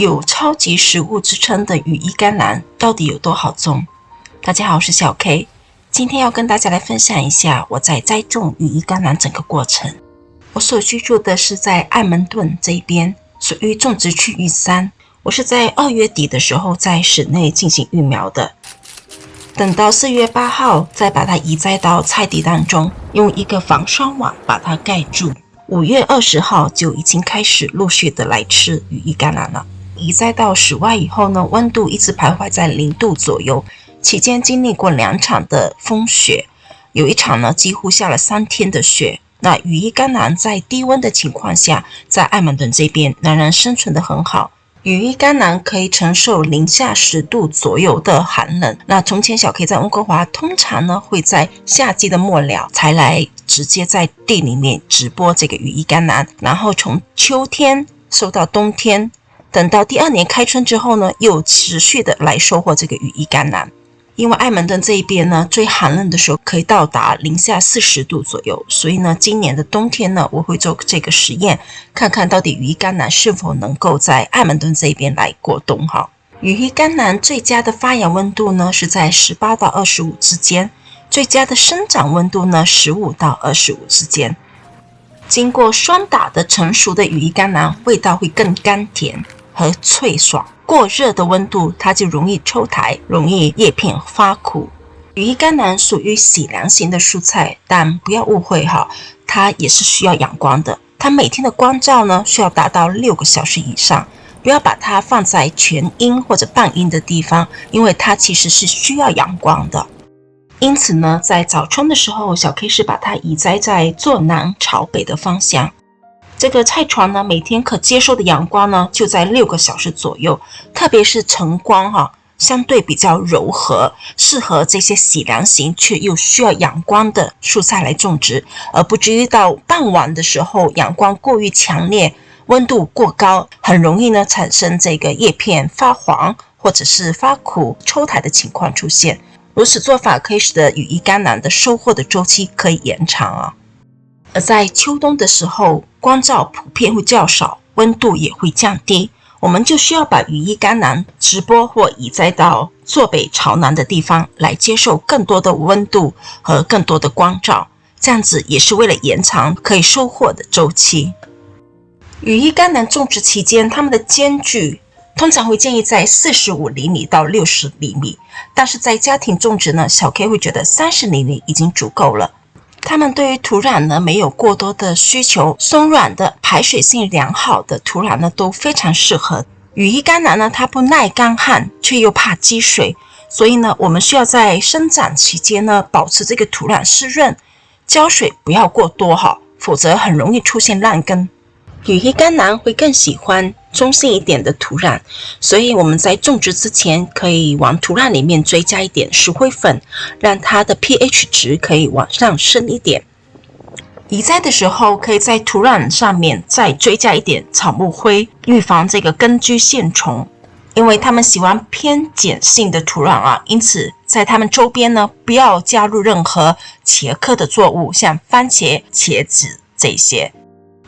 有超级食物之称的羽衣甘蓝到底有多好种？大家好，我是小 K， 今天要跟大家来分享一下我在栽种羽衣甘蓝整个过程。我所居住的是在艾蒙顿这边，属于种植区域3。我是在2月底的时候在室内进行育苗的，等到4月8号再把它移栽到菜地当中，用一个防霜网把它盖住。5月20号就已经开始陆续的来吃羽衣甘蓝了。移栽到室外以后呢，温度一直徘徊在0度左右，期间经历过2场的风雪，有一场呢几乎下了3天的雪。那羽衣甘蓝在低温的情况下，在艾蒙顿这边仍然生存得很好。羽衣甘蓝可以承受零下10度左右的寒冷。那从前小 K 在温哥华通常呢会在夏季的末了才来直接在地里面直播这个羽衣甘蓝，然后从秋天收到冬天，等到第2年开春之后呢，又持续的来收获这个羽衣甘蓝。因为艾蒙顿这一边呢，最寒冷的时候可以到达零下40度左右，所以呢，今年的冬天呢，我会做这个实验，看看到底羽衣甘蓝是否能够在艾蒙顿这一边来过冬哈。羽衣甘蓝最佳的发芽温度呢是在18到25之间，最佳的生长温度呢15到25之间。经过霜打的成熟的羽衣甘蓝，味道会更甘甜和脆爽。过热的温度它就容易抽苔，容易叶片发苦。羽衣甘蓝属于喜凉型的蔬菜，但不要误会哈，它也是需要阳光的。它每天的光照呢需要达到6个小时以上，不要把它放在全阴或者半阴的地方，因为它其实是需要阳光的。因此呢，在早春的时候，小 K 是把它移栽在坐南朝北的方向。这个菜床呢，每天可接受的阳光呢，就在6个小时左右，特别是晨光相对比较柔和，适合这些喜凉型却又需要阳光的蔬菜来种植，而不至于到傍晚的时候阳光过于强烈，温度过高，很容易呢产生这个叶片发黄或者是发苦、抽苔的情况出现。如此做法可以使得羽衣甘蓝的收获的周期可以延长啊。而在秋冬的时候，光照普遍会较少，温度也会降低，我们就需要把羽衣甘蓝直播或移栽到坐北朝南的地方，来接受更多的温度和更多的光照，这样子也是为了延长可以收获的周期。羽衣甘蓝种植期间，它们的间距通常会建议在45厘米到60厘米，但是在家庭种植呢，小 K 会觉得30厘米已经足够了。它们对于土壤呢没有过多的需求，松软的、排水性良好的土壤呢都非常适合。羽衣甘蓝呢，它不耐干旱，却又怕积水，所以呢，我们需要在生长期间呢保持这个土壤湿润，浇水不要过多否则很容易出现烂根。羽衣甘蓝会更喜欢中性一点的土壤，所以我们在种植之前可以往土壤里面追加一点石灰粉，让它的 pH 值可以往上升一点。移栽的时候可以在土壤上面再追加一点草木灰，预防这个根居线虫，因为它们喜欢偏碱性的土壤因此在它们周边呢不要加入任何茄科的作物，像番茄、茄子这些。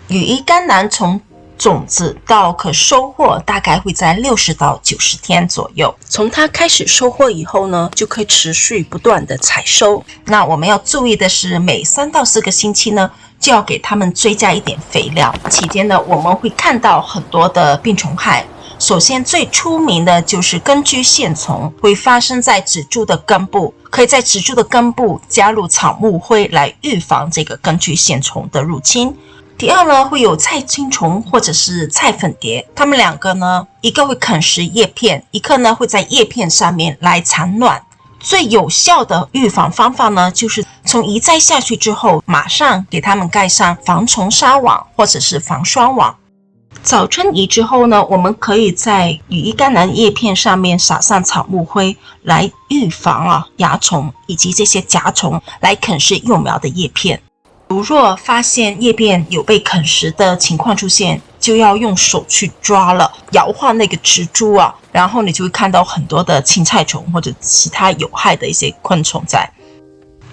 羽衣甘蓝从种子到可收获大概会在60到90天左右，从它开始收获以后呢，就可以持续不断的采收。那我们要注意的是，每3到4个星期呢，就要给它们追加一点肥料。期间呢，我们会看到很多的病虫害。首先最出名的就是根居线虫，会发生在植株的根部，可以在植株的根部加入草木灰来预防这个根居线虫的入侵。第二呢，会有菜青虫或者是菜粉蝶，它们2个呢，一个会啃食叶片，一个呢会在叶片上面来产卵。最有效的预防方法呢，就是从移栽下去之后，马上给它们盖上防虫纱网或者是防霜网。早春移之后呢，我们可以在羽衣甘蓝叶片上面撒上草木灰，来预防蚜虫以及这些甲虫来啃食幼苗的叶片。如若发现叶片有被啃食的情况出现，就要用手去抓了，摇晃那个植株然后你就会看到很多的青菜虫或者其他有害的一些昆虫在。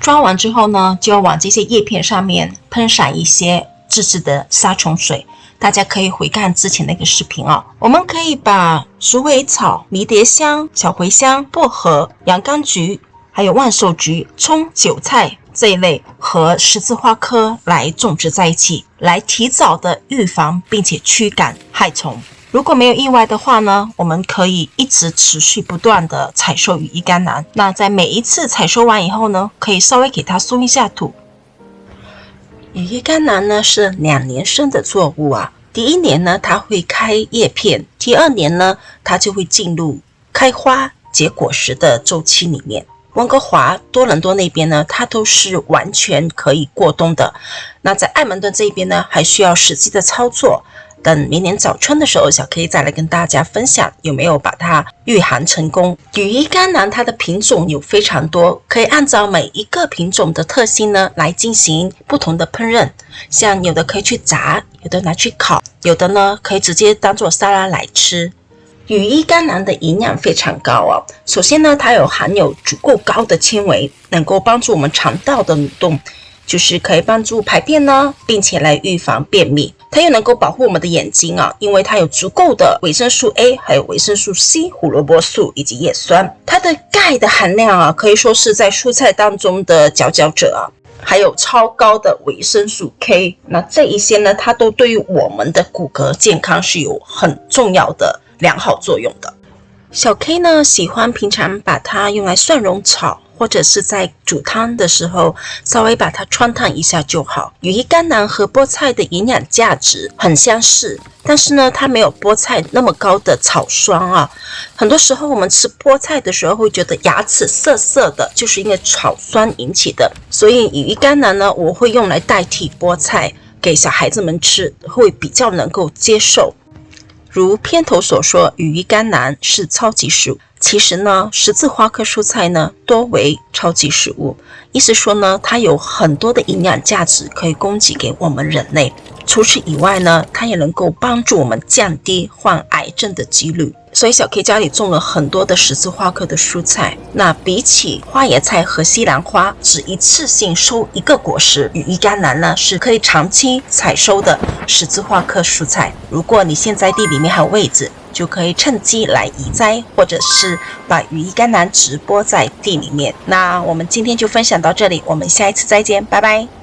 抓完之后呢，就要往这些叶片上面喷洒一些自制的杀虫水，大家可以回看之前那个视频哦。我们可以把鼠尾草、迷迭香、小茴香、薄荷、洋甘菊还有万寿菊、葱、韭菜这一类和十字花科来种植在一起，来提早的预防并且驱赶害虫。如果没有意外的话呢，我们可以一直持续不断的采收羽衣甘蓝。那在每一次采收完以后呢，可以稍微给它松一下土。羽衣甘蓝呢是2年生的作物啊。第1年呢，它会开叶片；第2年呢，它就会进入开花结果实的周期里面。温哥华、多伦多那边呢，它都是完全可以过冬的。那在爱蒙顿这边呢，还需要实际的操作。等明年早春的时候，小 K 再来跟大家分享有没有把它御寒成功。羽衣甘蓝它的品种有非常多，可以按照每一个品种的特性呢来进行不同的烹饪。像有的可以去炸，有的拿去烤，有的呢可以直接当做沙拉来吃。羽衣甘蓝的营养非常高哦。首先呢，它含有足够高的纤维，能够帮助我们肠道的蠕动，就是可以帮助排便呢，并且来预防便秘。它又能够保护我们的眼睛啊，因为它有足够的维生素 A， 还有维生素 C、胡萝卜素以及叶酸。它的钙的含量啊，可以说是在蔬菜当中的佼佼者啊。还有超高的维生素 K， 那这一些呢，它都对于我们的骨骼健康是有很重要的良好作用的。小 K 呢，喜欢平常把它用来蒜蓉炒，或者是在煮汤的时候稍微把它汆烫一下就好。羽衣甘蓝和菠菜的营养价值很相似，但是呢，它没有菠菜那么高的草酸啊。很多时候我们吃菠菜的时候会觉得牙齿涩涩的，就是因为草酸引起的。所以羽衣甘蓝呢，我会用来代替菠菜给小孩子们吃，会比较能够接受。如片头所说，羽衣甘蓝是超级食物。其实呢，十字花科蔬菜呢多为超级食物，意思说呢，它有很多的营养价值可以供给给我们人类。除此以外呢，它也能够帮助我们降低患癌症的几率。所以小 K 家里种了很多的十字花科的蔬菜。那比起花椰菜和西兰花只一次性收一个果实，羽衣甘蓝呢是可以长期采收的十字花科蔬菜。如果你现在地里面还有位置，就可以趁机来移栽，或者是把羽衣甘蓝直播在地里面。那我们今天就分享到这里，我们下一次再见，拜拜。